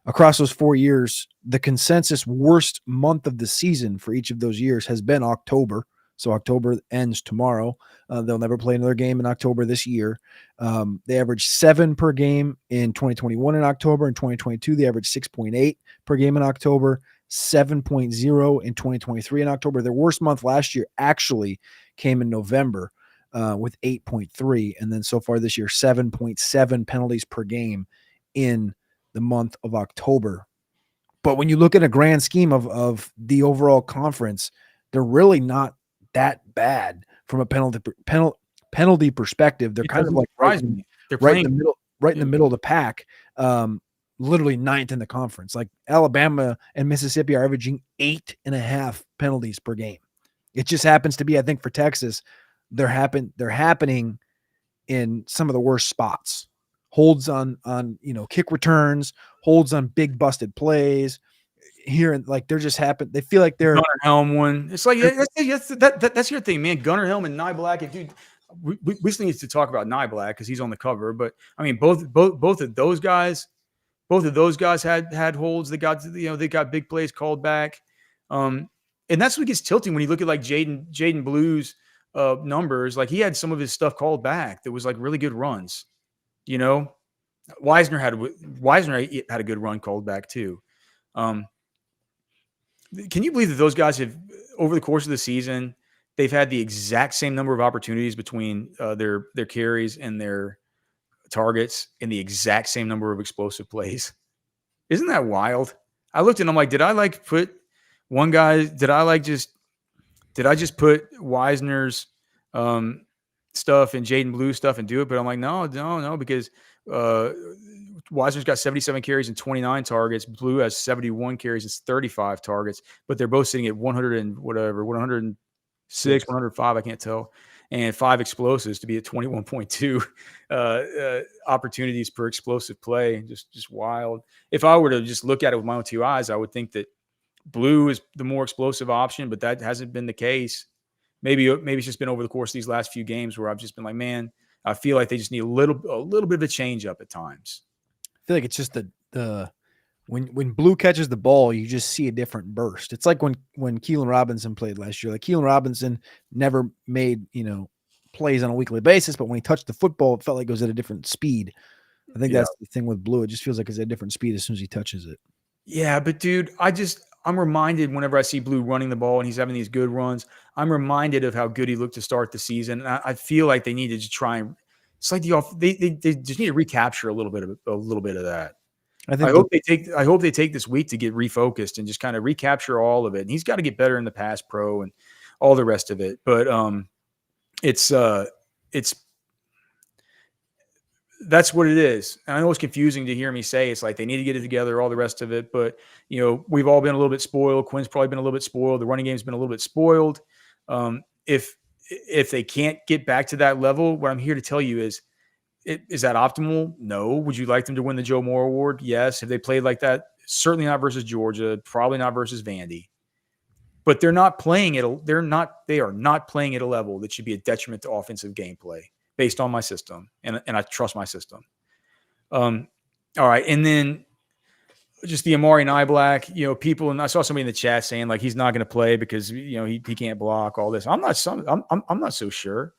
Across those 4 years, the consensus worst month of the season for each of those years has been October. So October ends tomorrow. They'll never play another game in October this year. They averaged 7 per game in 2021 in October. In 2022, they averaged 6.8 per game in October, 7.0 in 2023 in October. Their worst month last year actually came in November with 8.3. And then so far this year, 7.7 penalties per game in the month of October. But when you look at a grand scheme of the overall conference, they're really not that bad from a penalty perspective. They're kind of like right in the middle of the pack. Literally ninth in the conference. Like Alabama and Mississippi are averaging 8.5 penalties per game. It just happens to be, I think, for Texas, they're happening in some of the worst spots. Holds on kick returns, holds on big busted plays. Here and like they're just happen. They feel like they're Gunnar Helm one. It's like that's your thing, man. Gunnar Helm and Niblack. Dude, we still need to talk about Niblack because he's on the cover. But I mean, both of those guys had holds. They got big plays called back. And that's what gets tilting when you look at like Jaden Blue's numbers. Like he had some of his stuff called back that was like really good runs. You know, Wisner had a good run called back too. Can you believe that those guys have, over the course of the season, they've had the exact same number of opportunities between their carries and their targets and the exact same number of explosive plays? Isn't that wild? I looked and I'm like, did I just put Wisner's stuff and Jaden Blue stuff and do it? But I'm like, no, because Wisner's got 77 carries and 29 targets. Blue has 71 carries and 35 targets, but they're both sitting at 106, 105, I can't tell, and 5 explosives to be at 21.2 opportunities per explosive play. Just wild. If I were to just look at it with my own 2 eyes, I would think that Blue is the more explosive option, but that hasn't been the case. Maybe it's just been over the course of these last few games where I've just been like, man, I feel like they just need a little bit of a change up at times. I feel like it's just the when Blue catches the ball, you just see a different burst. It's like when Keelan Robinson played last year. Like Keelan Robinson never made plays on a weekly basis, but when he touched the football, it felt like it was at a different speed. I think that's the thing with Blue. It just feels like it's at a different speed as soon as he touches it. Yeah, but dude, I'm reminded whenever I see Blue running the ball and he's having these good runs, I'm reminded of how good he looked to start the season. And I feel like they needed to try and it's like they just need to recapture a little bit of that. I hope they take this week to get refocused and just kind of recapture all of it. And he's got to get better in the pass pro and all the rest of it. But it's That's what it is. And I know it's confusing to hear me say it's like they need to get it together, all the rest of it. But, we've all been a little bit spoiled. Quinn's probably been a little bit spoiled. The running game's been a little bit spoiled. If they can't get back to that level, what I'm here to tell you is that optimal? No. Would you like them to win the Joe Moore Award? Yes. Have they played like that? Certainly not versus Georgia. Probably not versus Vandy. But they're not playing it. They are not playing at a level that should be a detriment to offensive gameplay based on my system, and I trust my system. All right, and then just the Amari Niblack, people, and I saw somebody in the chat saying like he's not going to play because he can't block all this. I'm not so sure.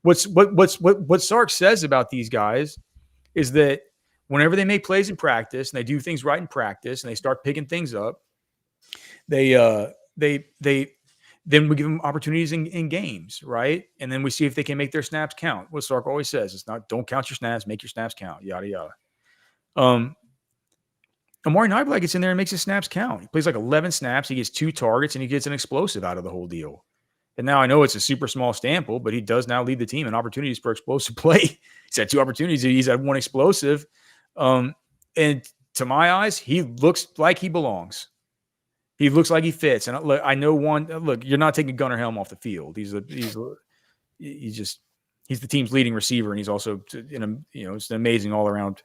What Sark says about these guys is that whenever they make plays in practice and they do things right in practice and they start picking things up, then we give them opportunities in games, right? And then we see if they can make their snaps count. What Sark always says, it's not don't count your snaps, make your snaps count, yada yada. Amari Niblack gets in there and makes his snaps count. He plays like 11 snaps, he gets 2 targets, and he gets an explosive out of the whole deal. And now I know it's a super small sample, but he does now lead the team in opportunities per explosive play. He's had 2 opportunities, he's had 1 explosive. And to my eyes, he looks like he belongs. He looks like he fits. And look, I know you're not taking Gunnar Helm off the field. He's the team's leading receiver. And he's also, it's an amazing all around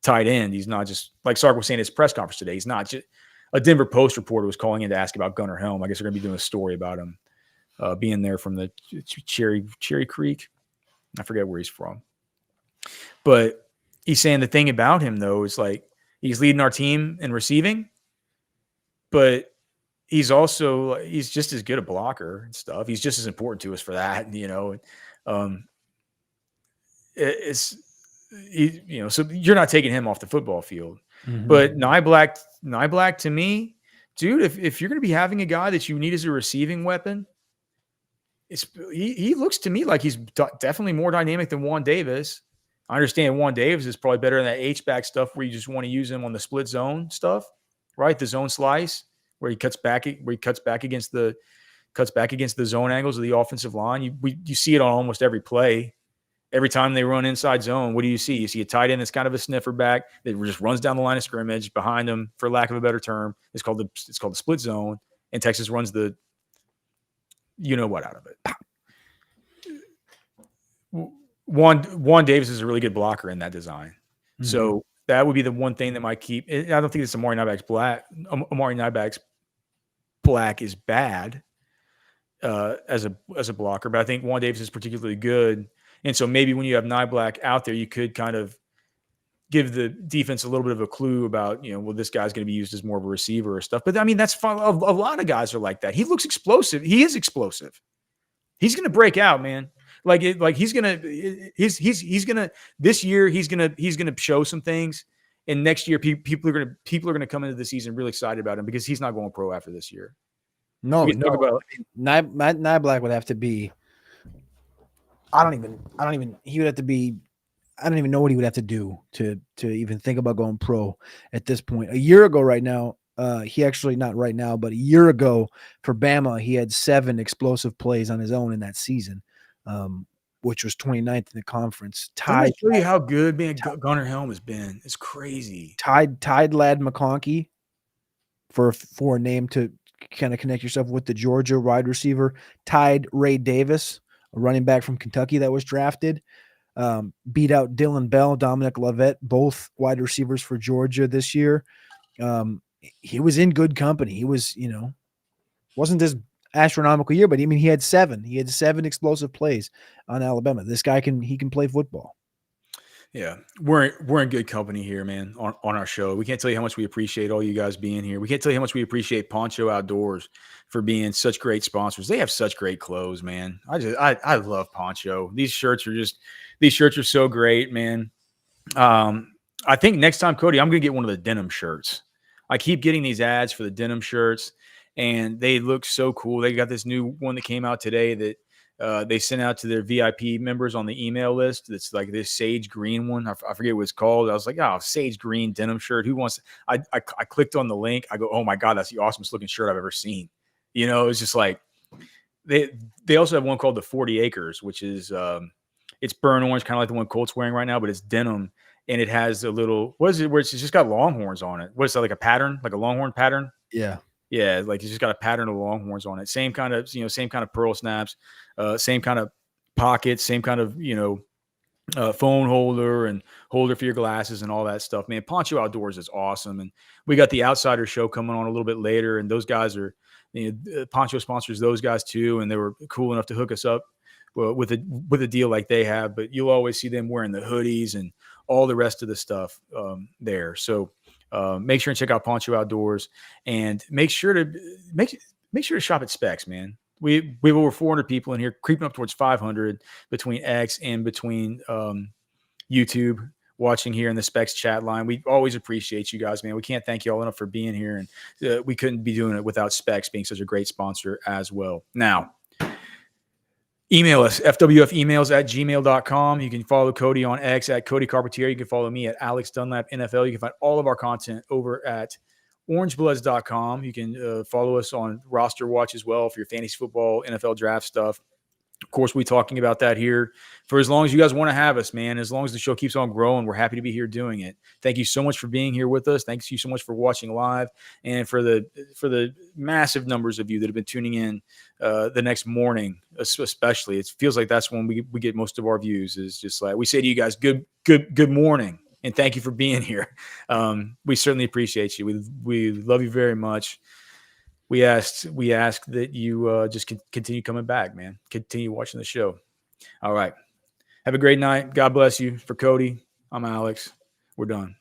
tight end. He's not just like Sark was saying in his press conference today. He's not just a Denver Post reporter was calling in to ask about Gunnar Helm. I guess they're going to be doing a story about him being there from the Cherry Creek. I forget where he's from, but he's saying the thing about him though, is like, he's leading our team in receiving, but he's just as good a blocker and stuff. He's just as important to us for that, so you're not taking him off the football field. Mm-hmm. But Niblack to me, dude, if you're going to be having a guy that you need as a receiving weapon, he looks to me like he's definitely more dynamic than Juan Davis. I understand Juan Davis is probably better in that H-back stuff where you just want to use him on the split zone stuff, right? The zone slice where he cuts back against the zone angles of the offensive line. You see it on almost every play. Every time they run inside zone, what do you see? You see a tight end that's kind of a sniffer back that just runs down the line of scrimmage behind them, for lack of a better term. It's called the split zone, and Texas runs the out of it. Juan Davis is a really good blocker in that design. Mm-hmm. So that would be the one thing that might keep. I don't think it's Amari Niblack's black is bad as a blocker, but I think Juan Davis is particularly good. And so maybe when you have Niblack out there, you could kind of give the defense a little bit of a clue about, this guy's going to be used as more of a receiver or stuff. But I mean, that's fine. A lot of guys are like that. He looks explosive. He is explosive. He's going to break out, man. He's going to this year, he's going to show some things. And next year, people are going to come into the season really excited about him because he's not going pro after this year. Niblack would have to be. I don't even know what he would have to do to even think about going pro at this point. A year ago right now, he actually not right now, but a year ago for Bama, he had 7 explosive plays on his own in that season, which was 29th in the conference. Tied. Show you how good Gunnar Helm has been. It's crazy. Tied Ladd McConkey for a name to kind of connect yourself with the Georgia wide receiver. Tied Ray Davis, a running back from Kentucky that was drafted. Beat out Dylan Bell, Dominic Lovett, both wide receivers for Georgia this year. He was in good company. He was, wasn't this astronomical year, but I mean, he had 7 explosive plays on Alabama. This guy can play football. Yeah, we're in good company here, man, on our show. We can't tell you how much we appreciate all you guys being here. We can't tell you how much we appreciate Poncho Outdoors for being such great sponsors. They have such great clothes, man. I love Poncho. These shirts are so great, man. I think next time, Cody, I'm going to get one of the denim shirts. I keep getting these ads for the denim shirts, and they look so cool. They got this new one that came out today that they sent out to their VIP members on the email list. It's like this sage green one. I forget what it's called. I was like, sage green denim shirt. Who wants? I clicked on the link. I go, oh my God, that's the awesomest looking shirt I've ever seen. It's just like they also have one called the 40 Acres, which is It's burnt orange, kind of like the one Colt's wearing right now, but it's denim. And it has a little, what is it, where it's just got Longhorns on it? What is that, like a pattern, like a Longhorn pattern? Yeah. Yeah, like it's just got a pattern of Longhorns on it. Same kind of, same kind of pearl snaps, same kind of pockets, same kind of, phone holder and holder for your glasses and all that stuff. Man, Poncho Outdoors is awesome. And we got the Outsider show coming on a little bit later. And those guys are, Poncho sponsors those guys too. And they were cool enough to hook us up with a deal like they have. But you'll always see them wearing the hoodies and all the rest of the stuff there. So make sure and check out Poncho Outdoors, and make sure to shop at Specs, man. We have over 400 people in here, creeping up towards 500 between X and between YouTube watching here in the Specs chat line. We always appreciate you guys, man. We can't thank you all enough for being here, and we couldn't be doing it without Specs being such a great sponsor as well. Now, email us, fwfemails@gmail.com. You can follow Cody on X at Cody Carpentier. You can follow me at Alex Dunlap NFL. You can find all of our content over at orangebloods.com. You can follow us on Roster Watch as well for your fantasy football, NFL draft stuff. Of course, we're talking about that here for as long as you guys want to have us, man. As long as the show keeps on growing, we're happy to be here doing it. Thank you so much for being here with us. Thanks you so much for watching live, and for the massive numbers of you that have been tuning in the next morning, especially. It feels like that's when we get most of our views. Is just like we say to you guys, good morning, and thank you for being here. We certainly appreciate you. We love you very much. We ask that you just continue coming back, man. Continue watching the show. All right. Have a great night. God bless you. For Cody, I'm Alex. We're done.